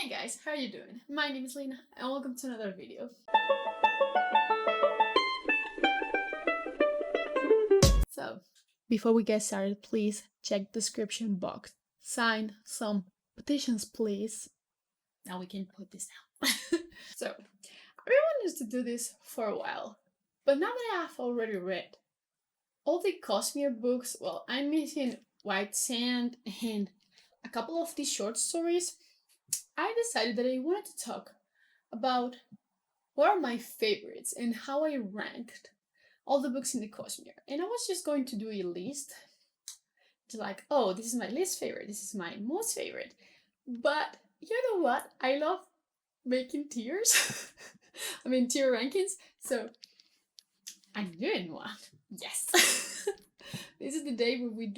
Hey guys, how are you doing? My name is Lena and welcome to another video. So, before we get started, please check the description box. Sign some petitions, please. Now we can put this down. So, I really wanted to do this for a while, but now that I have already read all the Cosmere books, well, I'm missing White Sand and a couple of these short stories, I decided that I wanted to talk about what are my favorites and how I ranked all the books in the Cosmere. And I was just going to do a list to like, oh, this is my least favorite, this is my most favorite. But you know what? I love making tiers. I mean tier rankings. So I'm doing one. Yes. This is the day where we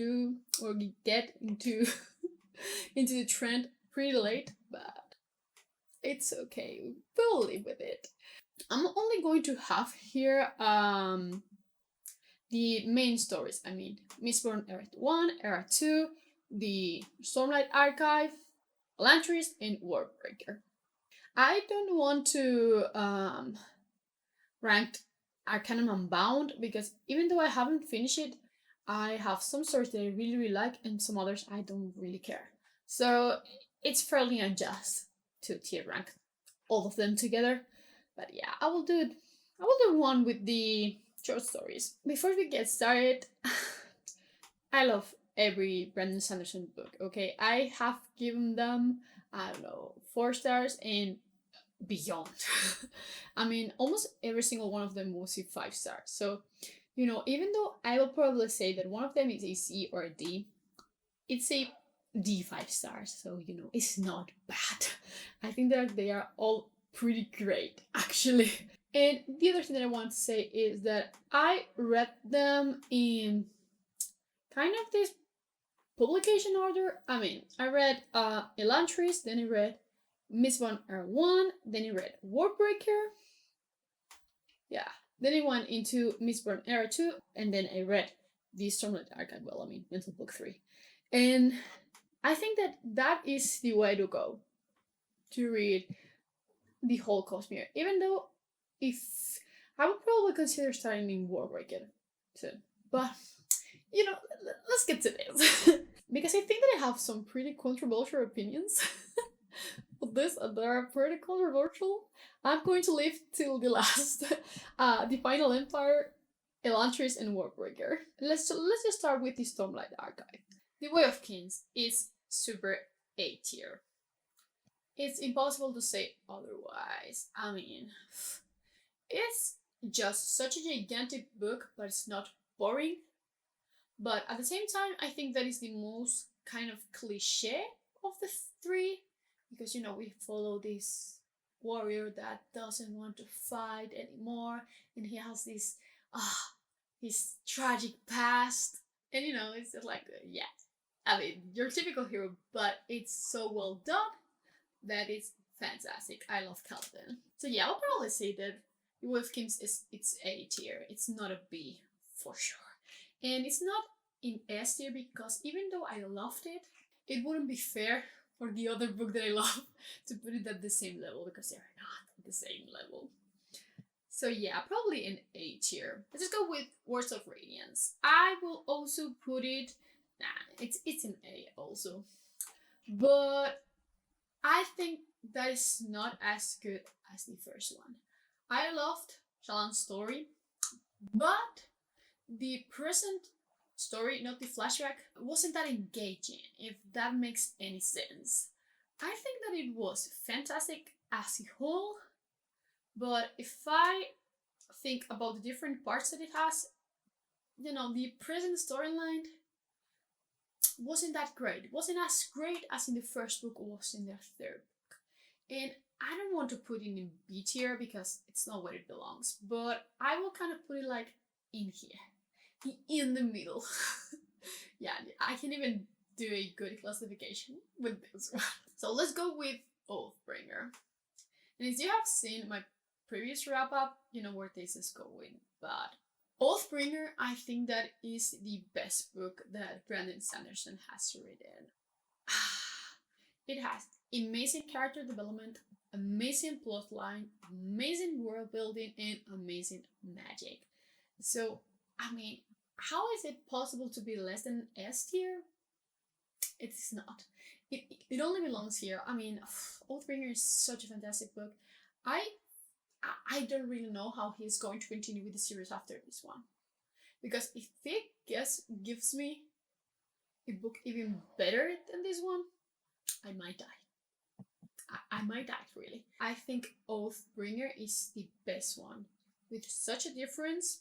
get into the trend pretty late, but it's okay. We'll live with it. I'm only going to have here the main stories. I mean, Mistborn Era 1, Era 2, the Stormlight Archive, Elantris, and Warbreaker. I don't want to rank Arcanum Unbound because even though I haven't finished it, I have some stories that I really like and some others I don't really care. So it's fairly unjust to tier rank all of them together. But yeah, I will do one with the short stories. Before we get started, I love every Brandon Sanderson book, okay? I have given them, I don't know, 4 stars and beyond. I mean, almost every single one of them will see 5 stars. So, you know, even though I will probably say that one of them is a C or a D, it's a D 5 stars. So, you know, it's not bad. I think that they are all pretty great, actually. And the other thing that I want to say is that I read them in kind of this publication order. I mean, I read Elantris, then I read Mistborn Era 1, then I read Warbreaker. Yeah, then I went into Mistborn Era 2, and then I read the Stormlight Archive, well, I mean, until book 3. And I think that that is the way to go, to read the whole Cosmere, even though if I would probably consider starting in Warbreaker soon. But, you know, let's get to this. Because I think that I have some pretty controversial opinions of this, and they are pretty controversial. I'm going to leave till the last. The Final Empire, Elantris, and Warbreaker. Let's just start with the Stormlight Archive. The Way of Kings is super A tier. It's impossible to say otherwise. I mean, it's just such a gigantic book, but it's not boring. But at the same time, I think that is the most kind of cliche of the 3, because, you know, we follow this warrior that doesn't want to fight anymore, and he has this his tragic past, and you know, it's just like, yeah, I mean, your typical hero, but it's so well done that it's fantastic. I love Calvin. So yeah, I'll probably say that the Way of Kings it's A tier. It's not a B for sure. And it's not in S tier because even though I loved it, it wouldn't be fair for the other book that I love to put it at the same level because they're not at the same level. So yeah, probably an A tier. Let's just go with Words of Radiance. I will also put it, it's an A also. But I think that is not as good as the first one. I loved Shallan's story, but the present story, not the flashback, wasn't that engaging, if that makes any sense. I think that it was fantastic as a whole, but if I think about the different parts that it has, you know, the present storyline wasn't that great. It wasn't as great as in the first book was in the third book. And I don't want to put it in B tier because it's not where it belongs, but I will kind of put it like in here, in the middle. Yeah, I can even do a good classification with this one. So let's go with Oathbringer. And as you have seen my previous wrap up, you know where this is going, but Oathbringer, I think that is the best book that Brandon Sanderson has written. It has amazing character development, amazing plot line, amazing world building, and amazing magic. So, I mean, how is it possible to be less than S tier? It is not. It only belongs here. I mean, Oathbringer is such a fantastic book. I I don't really know how he's going to continue with the series after this one. Because if it gives me a book even better than this one, I might die. I might die, really. I think Oathbringer is the best one. With such a difference,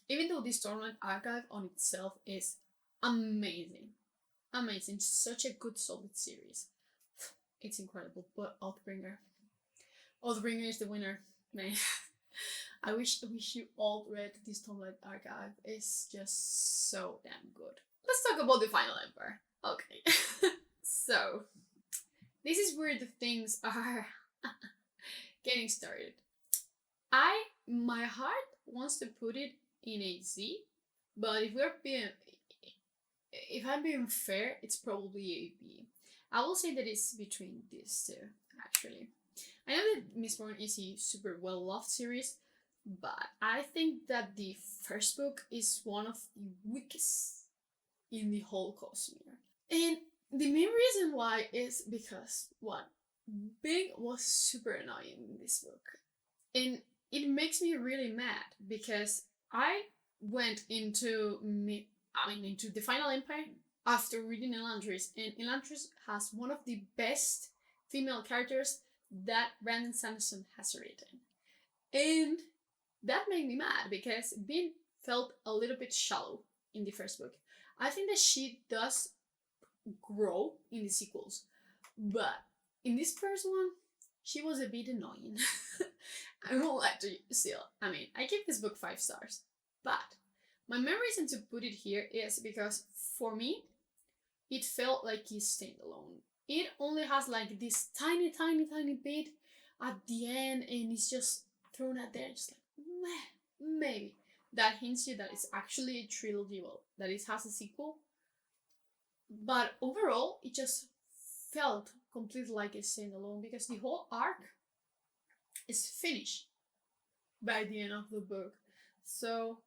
even though the Stormlight Archive on itself is amazing. Amazing. Such a good, solid series. It's incredible. But Oathbringer is the winner. Man. I wish you all read the Stormlight Archive. It's just so damn good. Let's talk about the Final Empire. Okay. So, this is where the things are getting started. My heart wants to put it in a Z, but if I'm being fair, it's probably a B. I will say that it's between these two, actually. I know that Mistborn is a super well-loved series, but I think that the first book is one of the weakest in the whole Cosmere. And the main reason why is because, one, Big was super annoying in this book. And it makes me really mad because I went into the Final Empire after reading Elantris, and Elantris has one of the best female characters that Brandon Sanderson has written. And that made me mad because Bean felt a little bit shallow in the first book. I think that she does grow in the sequels, but in this first one, she was a bit annoying. I won't lie to you still. I mean, I give this book 5 stars, but my main reason to put it here is because for me, it felt like it's standalone. It only has like this tiny bit at the end, and it's just thrown out there, just like maybe that hints you that it's actually a trilogy. Well, that it has a sequel, but overall, it just felt completely like a standalone because the whole arc is finished by the end of the book. So,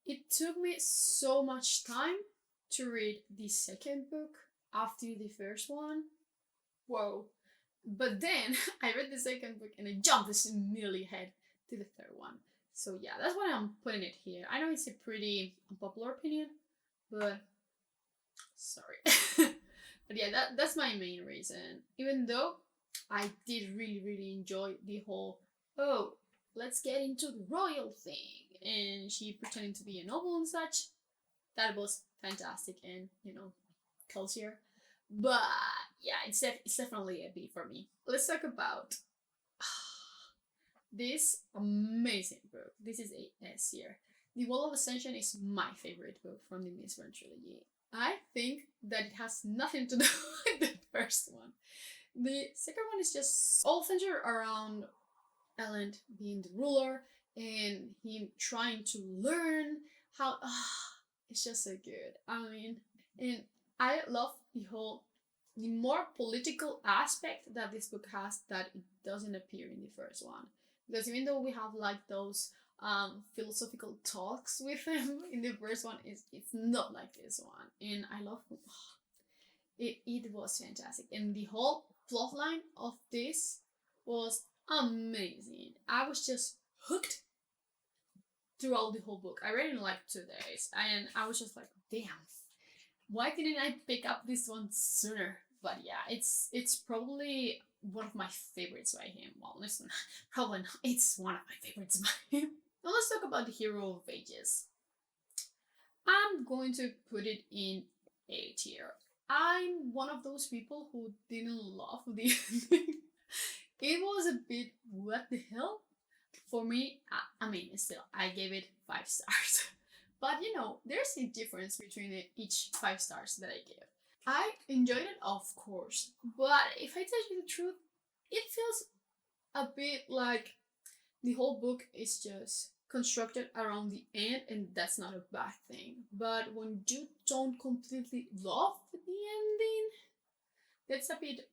it took me so much time to read the second book after the first one. Whoa. But then I read the second book and I jumped immediately ahead to the third one. So yeah, that's why I'm putting it here. I know it's a pretty unpopular opinion, but sorry. But yeah, that's my main reason. Even though I did really enjoy the whole, oh, let's get into the royal thing, and she pretending to be a noble and such. That was fantastic and, culture. But yeah, it's definitely a B for me. Let's talk about this amazing book. This is a S here. The Wall of Ascension is my favorite book from the Mistborn trilogy. I think that it has nothing to do with the first one. The second one is just all centered around Elend being the ruler and him trying to learn how. It's just so good. I mean, and I love the more political aspect that this book has that it doesn't appear in the first one. Because even though we have like those philosophical talks with him in the first one, it's not like this one. And I love it. It was fantastic. And the whole plotline of this was amazing. I was just hooked throughout the whole book. I read it in like 2 days, and I was just like, damn, why didn't I pick up this one sooner? But yeah, it's probably one of my favorites by him. Well, listen, probably not. It's one of my favorites by him. Now let's talk about the Hero of Ages. I'm going to put it in A tier. I'm one of those people who didn't love the ending. It was a bit, what the hell? For me, I mean, still, I gave it 5 stars. But there's a difference between each 5 stars that I give. I enjoyed it, of course, but if I tell you the truth, it feels a bit like the whole book is just constructed around the end, and that's not a bad thing. But when you don't completely love the ending, That's a bit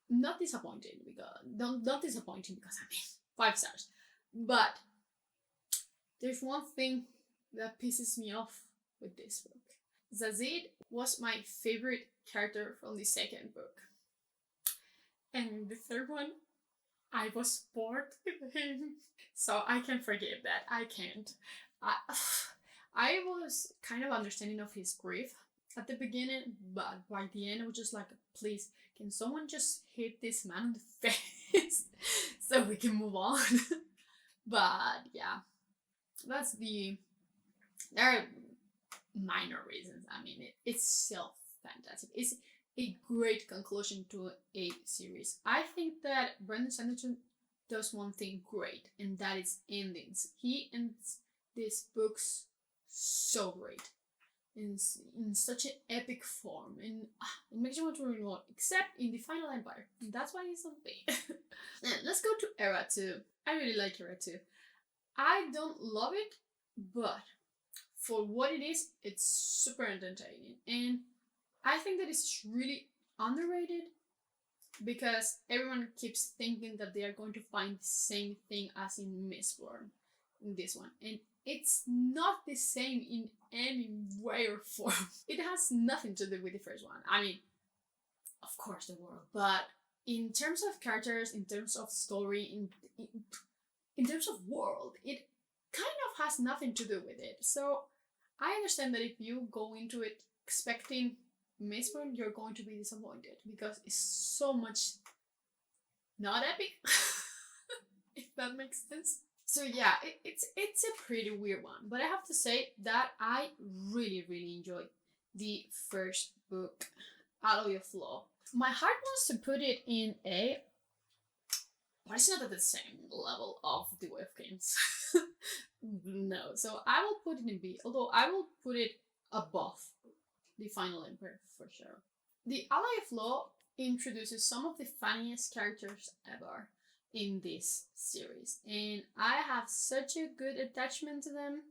not disappointing because not disappointing because I mean 5 stars. But there's one thing that pisses me off with this book. Zazid was my favorite character from the second book. And the third one, I was bored with him. So I can forgive that. I can't. I was kind of understanding of his grief at the beginning, but by the end I was just like, please, can someone just hit this man in the face so we can move on? But yeah, there are minor reasons. I mean, it's still fantastic. It's a great conclusion to a series. I think that Brandon Sanderson does one thing great, and that is endings. He ends these books so great. In such an epic form, and it makes you want to read more, except in the final empire. And that's why he's so big. Let's go to Era 2. I really like Era 2. I don't love it, but for what it is, it's super entertaining. And I think that it's really underrated because everyone keeps thinking that they are going to find the same thing as in Mistborn in this one. And it's not the same in any way or form. It has nothing to do with the first one. I mean, of course the world, but in terms of characters, in terms of story, in terms of world, it kind of has nothing to do with it. So I understand that if you go into it expecting Mistborn, you're going to be disappointed because it's so much not epic. If that makes sense. So yeah, it's a pretty weird one, but I have to say that I really enjoyed the first book, Alloy of Law. My heart wants to put it in A, but it's not at the same level of The Way of Kings. No, so I will put it in B, although I will put it above the Final Emperor for sure. The Alloy of Law introduces some of the funniest characters ever in this series, and I have such a good attachment to them.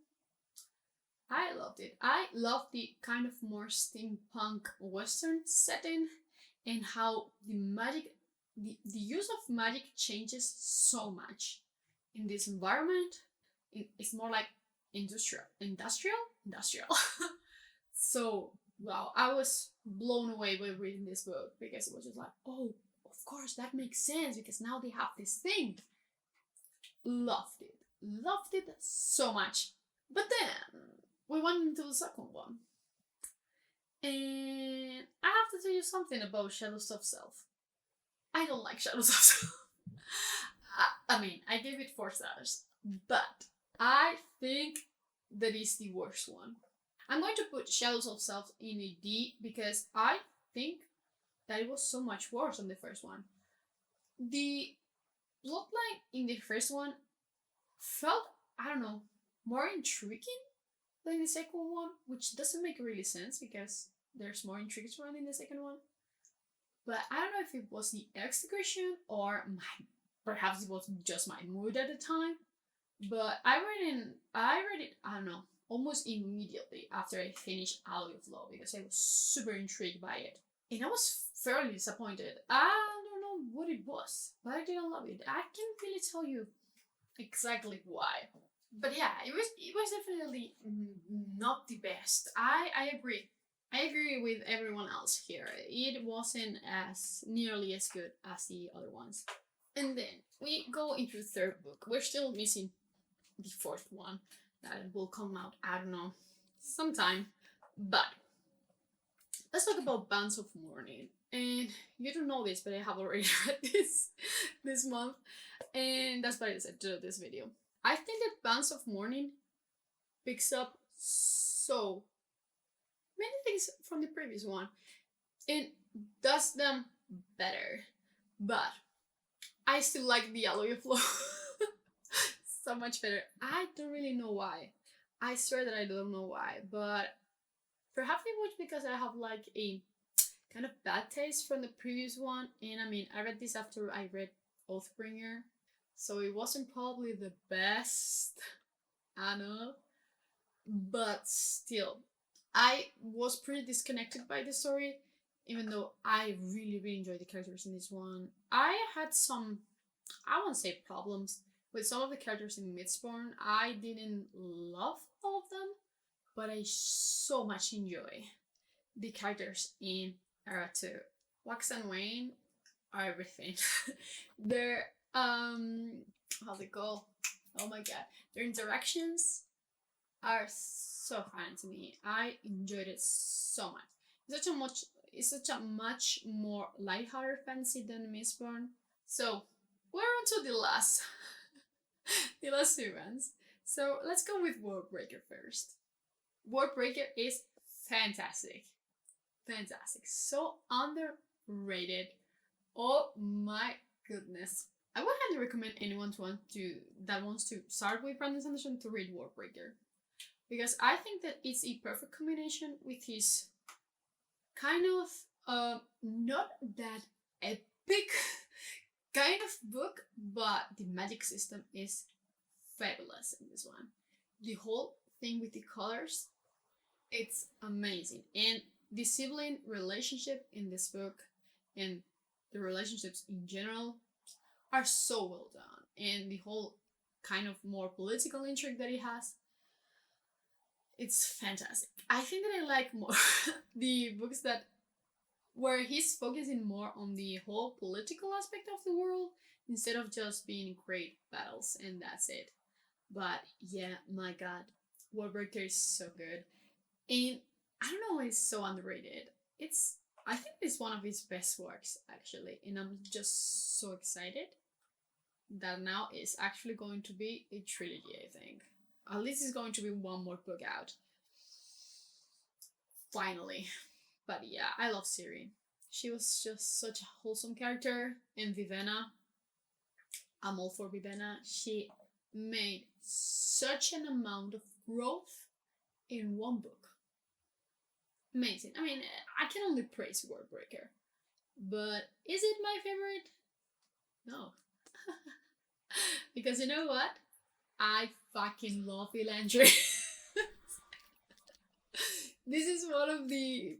I loved it. I love the kind of more steampunk western setting and how the use of magic changes so much in this environment. It's more like industrial. So wow, I was blown away by reading this book because it was just like, oh, of course, that makes sense because now they have this thing. Loved it so much. But then we went into the second one, and I have to tell you something about Shadows of Self. I don't like Shadows of Self. I mean, I gave it 4 stars, but I think that is the worst one. I'm going to put Shadows of Self in a D because I think that it was so much worse than the first one. The plotline in the first one felt, I don't know, more intriguing than the second one, which doesn't make really sense because there's more intrigue surrounding the second one. But I don't know if it was the execution or perhaps it was just my mood at the time. But I read it, I don't know, almost immediately after I finished Alloy of Law because I was super intrigued by it. And I was fairly disappointed. I don't know what it was, but I didn't love it. I can't really tell you exactly why. But yeah, it was definitely not the best. I agree. I agree with everyone else here. It wasn't as nearly as good as the other ones. And then we go into the third book. We're still missing the fourth one that will come out, I don't know, sometime. But let's talk about Bands of Mourning. And you don't know this, but I have already read this month. And that's why I decided to do this video. I think that Bands of Mourning picks up so many things from the previous one and does them better. But I still like the Alloy of Law so much better. I don't really know why. I swear that I don't know why, but perhaps it was because I have like a kind of bad taste from the previous one. And I mean, I read this after I read Oathbringer, so it wasn't probably the best, I know, but still, I was pretty disconnected by the story, even though I really, really enjoyed the characters in this one. I had some, I won't say problems, with some of the characters in Mistborn. I didn't love all of them, but I so much enjoy the characters in Era 2. Wax and Wayne are everything. Their, how's it called? Oh my god. Their interactions are so fun to me. I enjoyed it so much. It's such a much more lighthearted fantasy than Mistborn. So we're on to the last the last two ones. So let's go with Warbreaker first. Warbreaker is fantastic. Fantastic. So underrated. Oh my goodness. I would highly recommend anyone that wants to start with Brandon Sanderson to read Warbreaker. Because I think that it's a perfect combination with his kind of not that epic kind of book, but the magic system is fabulous in this one. The whole thing with the colors, it's amazing. And the sibling relationship in this book and the relationships in general are so well done. And the whole kind of more political intrigue that he has, it's fantastic. I think that I like more the books that where he's focusing more on the whole political aspect of the world instead of just being great battles and that's it. But yeah, my god, Warbreaker is so good. And I don't know why it's so underrated. I think it's one of his best works actually, and I'm just so excited that now it's actually going to be a trilogy, I think. At least it's going to be one more book out. Finally. But yeah, I love Siri. She was just such a wholesome character. And Vivenna, I'm all for Vivenna. She made such an amount of growth in one book. Amazing. I mean, I can only praise Warbreaker. But is it my favorite? No. Because you know what? I fucking love Elantris. This is one of the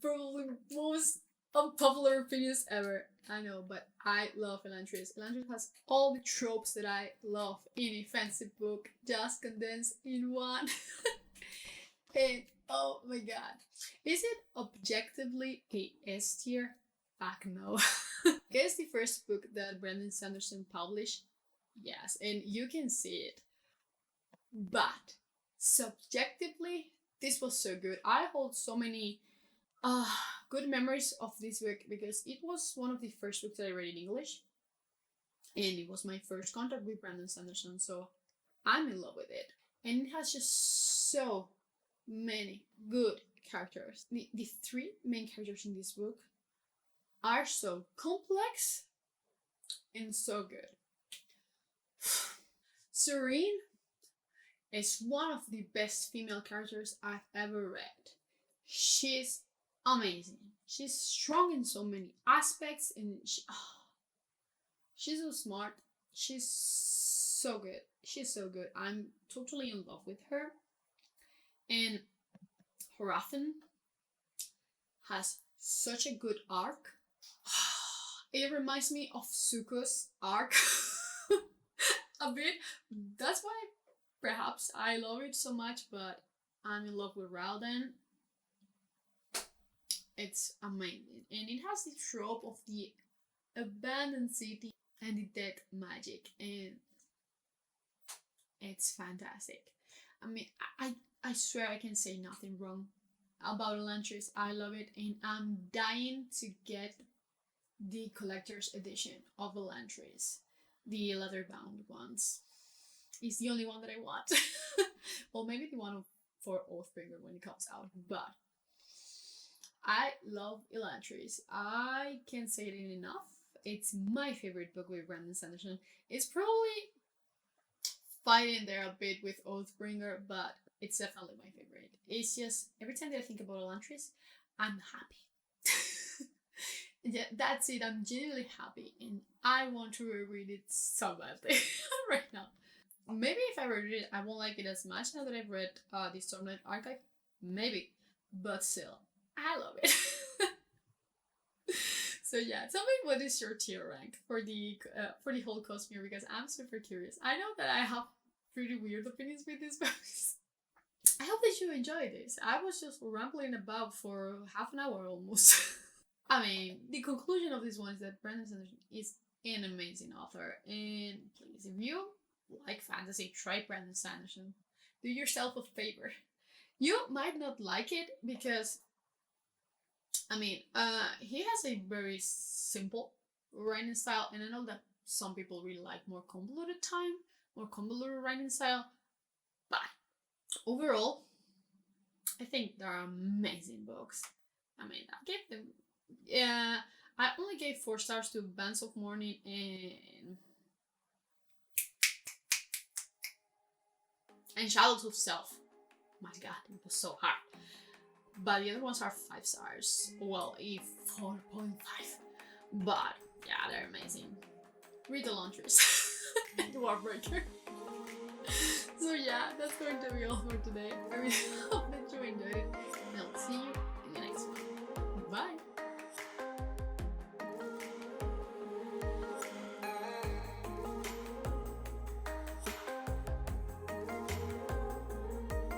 probably most unpopular opinions ever. I know, but I love Elantris. Elantris has all the tropes that I love in a fantasy book, just condensed in one. And oh my god. Is it objectively a S tier? Fuck no. Guess the first book that Brandon Sanderson published? Yes, and you can see it. But subjectively, this was so good. I hold so many good memories of this book because it was one of the first books that I read in English. And it was my first contact with Brandon Sanderson, so I'm in love with it. And it has just so many good characters. The three main characters in this book are so complex and so good. Serene is one of the best female characters I've ever read. She's amazing. She's strong in so many aspects, and she's so smart. She's so good. She's so good. I'm totally in love with her. And Horathan has such a good arc. It reminds me of Zuko's arc a bit. That's why perhaps I love it so much, but I'm in love with Ralden. It's amazing. And it has the trope of the abandoned city and the dead magic. And it's fantastic. I mean, I swear I can say nothing wrong about Elantris. I love it, and I'm dying to get the collector's edition of Elantris. The leather-bound ones. It's the only one that I want. Well, maybe the one for Oathbringer when it comes out, but I love Elantris. I can't say it enough. It's my favorite book with Brandon Sanderson. It's probably fighting there a bit with Oathbringer, but it's definitely my favorite. It's just, every time that I think about Elantris, I'm happy. Yeah, that's it. I'm genuinely happy, and I want to reread it so badly right now. Maybe if I reread it, I won't like it as much now that I've read the Stormlight Archive. Maybe, but still, I love it. So yeah, tell me what is your tier rank for the whole Cosmere, because I'm super curious. I know that I have pretty weird opinions with these books. I hope that you enjoy this. I was just rambling about for half an hour almost. I mean, the conclusion of this one is that Brandon Sanderson is an amazing author, and please, if you like fantasy, try Brandon Sanderson. Do yourself a favor. You might not like it because, I mean, he has a very simple writing style, and I know that some people really like more convoluted writing style, but overall, I think they're amazing books. I mean, I gave them, yeah, I only gave 4 stars to Bands of Morning and Shadows of Self. My god, it was so hard. But the other ones are 5 stars. Well, a 4.5. But yeah, they're amazing. Read Elantris and Warbreaker. So yeah, that's going to be all for today. I really hope that you enjoyed it.